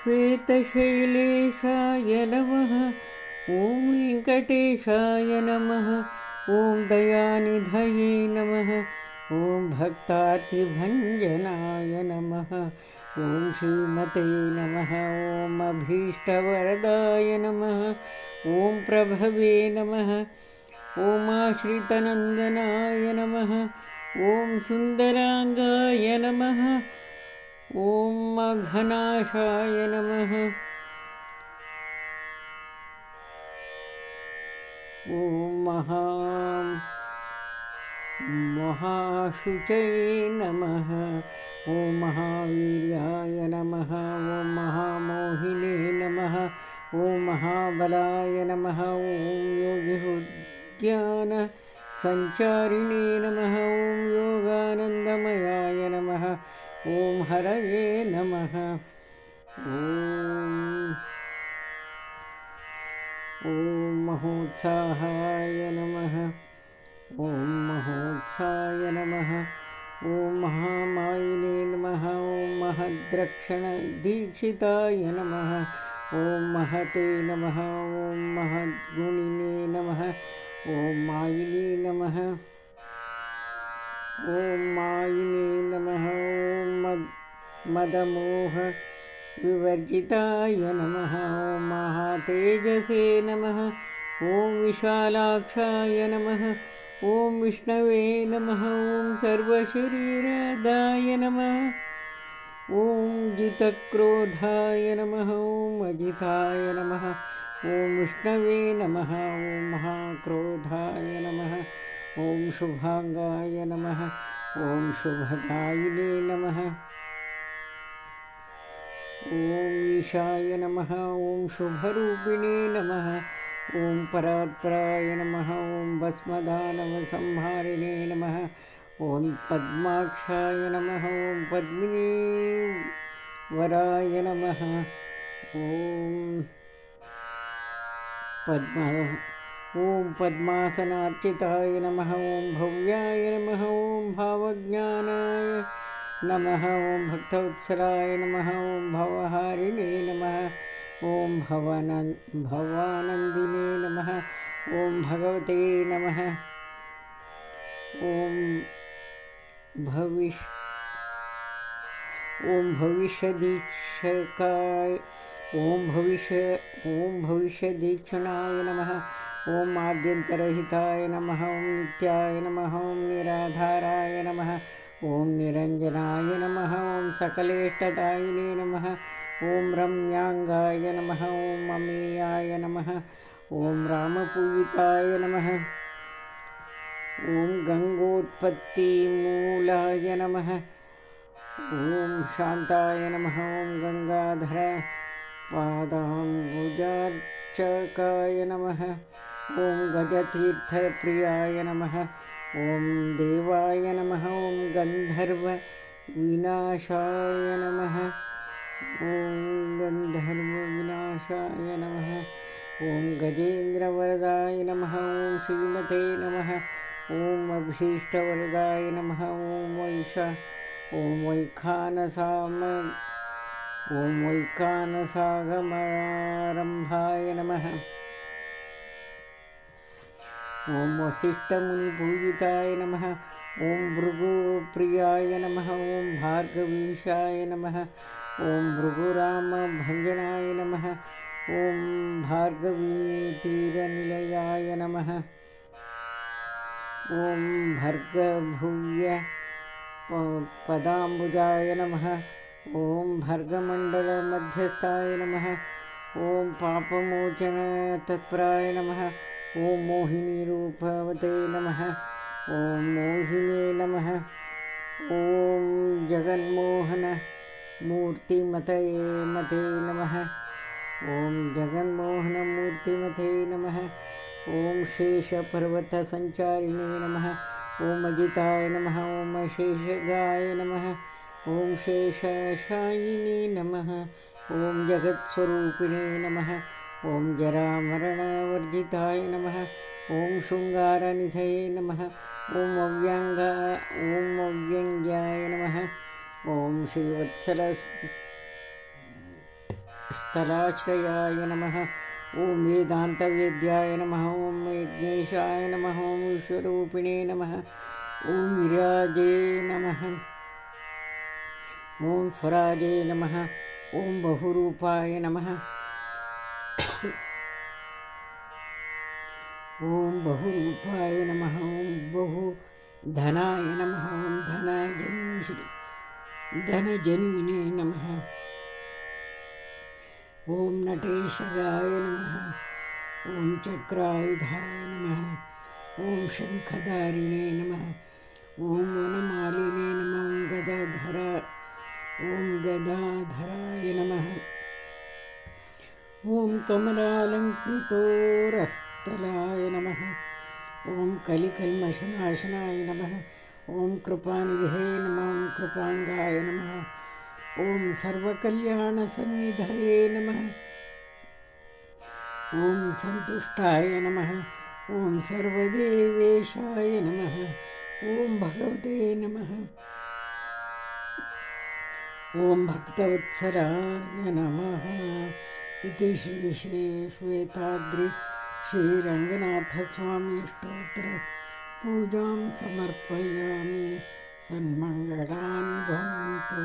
श्वेतशैलेशाय नमः। ॐ वेङ्कटेशाय नमः। ॐ दयानिधये नमः। ॐ भक्तार्तिभञ्जनाय नमः। ॐ श्रीमते नमः। ॐ अभीष्टवरदाय नमः। ॐ प्रभवे नमः। ॐ आश्रितनन्दनाय नमः। ॐ सुन्दरांगाय नमः। ॐ अघनाशाय नमः। ॐ महाशुचये नमः। ॐ महावीर्याय नमः। ॐ महामोहिने नमः। ॐ महाबलाय नमः। ॐ योगिउद्यानसञ्चारिणे नमः। ॐ योगानन्दमयाय नमः। ॐ हरये नमः। ॐ महोत्साहाय नमः। ॐ महोत्साय नमः। ॐ महामायिने नमः। ॐ महद्रक्षणदीक्षिताय नमः। ॐ महते नमः। ॐ महद्गुणिने नमः। ॐ मायिने नमः। ॐ मायिने नमः। ॐ मदमोह विवर्जिताय नमः। ॐ महातेजसे नमः। ॐ विशालाक्षाय नमः। ॐ विष्णवे नमः। ॐ सर्वशरीरदाय नमः। ॐ जितक्रोधाय नमः। ॐ अजिताय नमः। ॐ विष्णवे नमः। ॐ महाक्रोधाय नमः। ॐ शुभांगाय नमः। ॐ शुभदायिने नमः। ॐ ईशाय नमः। ॐ शुभरूपिणे नमः। ॐ परात्पराय नमः। ॐ भस्मदानवसंहारिणे नमः। ॐ पद्माक्षाय नमः। ॐ पद्मिनीवराय नमः। ॐ पद्मासनार्चिताय नमः। ॐ भव्याय नमः। ॐ भावज्ञानाय नमः। ॐ भक्तवत्सलाय नमः। ॐ भवहारिणे नमः। ॐ भवानन्दिने नमः। ॐ भगवते नमः। ॐ भविष्यदीक्षकाय ॐ भविष्यदीक्षणाय नमः। ॐ आद्यन्तरहिताय नमः। ॐ नित्याय नमः। ॐ निराधाराय नमः। ॐ निरञ्जनाय नमः। ॐ सकलेष्टदायिने नमः। ॐ रम्यांगाय नमः। ॐ अमेयाय नमः। ॐ रामपूजिताय नमः। ॐ गङ्गोत्पत्तिमूलाय नमः। ॐ शान्ताय नमः। ॐ गङ्गाधर पादाम्बुजार्चकाय नमः। ॐ गजतीर्थप्रियाय नमः। ॐ देवाय नमः। ॐ गन्धर्वविनाशाय नमः। ॐ गन्धर्वविनाशाय नमः। ॐ गजेन्द्रवरदाय नमः। ॐ श्रीमते नमः। ॐ अभीष्टवरदाय नमः। ॐ वैखानसागमारम्भाय नमः। ॐ वसिष्ठमुनिपूजिताय नमः। ॐ भृगुप्रियाय नमः। ॐ भार्गवीशाय नमः। ॐ भृगुरामभञ्जनाय नमः। ॐ भार्गवीतीरनिलयाय नमः। ॐ भर्गभुव्य पदाम्बुजाय नमः। ॐ भर्गमण्डलमध्यस्थाय नमः। ॐ पापमोचनतत्पराय नमः। ॐ मोहिनीरूपवते नमः। ॐ मोहिने नमः। ॐ जगन्मोहनमूर्तिमते नमः। ॐ जगन्मोहनमूर्तिमते नमः। ॐ शेषपर्वतसञ्चारिणे नमः। ॐ अजिताय नमः। ॐ शेषगाय नमः। ॐ शेषशायिने नमः। ॐ जगत्स्वरूपिणे नमः। ॐ जरामरणवर्जिताय नमः। ॐ शृङ्गारनिधये नमः। ॐ अव्यङ्ग्याय नमः। ॐ स्थलाश्रयाय नमः। ॐ वेदान्तवेद्याय नमः। ॐ यज्ञेशाय नमः। ॐ विश्वरूपिणे नमः। ॐ विराजे नमः। ॐ स्वराजे नमः। ॐ बहुरूपाय नमः। ॐ बहुरूपाय नमः। ॐ बहुधनाय नमः। ॐ धनजन्मिने नमः। ॐ नटेशगाय नमः। ॐ चक्रायुधाय नमः। ॐ शङ्खधारिणे नमः। ॐ वनमालिने नमः। ॐ गदाधराय नमः। ॐ कमलालङ्कृतोरस्थलाय नमः। ॐ कलिकल्मषनाशनाय नमः। ॐ कृपानिधे नमः। ॐ कृपाङ्गाय नमः। ॐ सर्वकल्याणसन्निधये नमः। ॐ सन्तुष्टाय नमः। ॐ सर्वदेवेशाय नमः। ॐ भगवते नमः। ॐ भक्तवत्सलाय नमः। इति श्वेताद्रि श्रीरङ्गनाथस्वामी स्तोत्र पूजां समर्पयामि। सन्मङ्गलानि भवन्तु।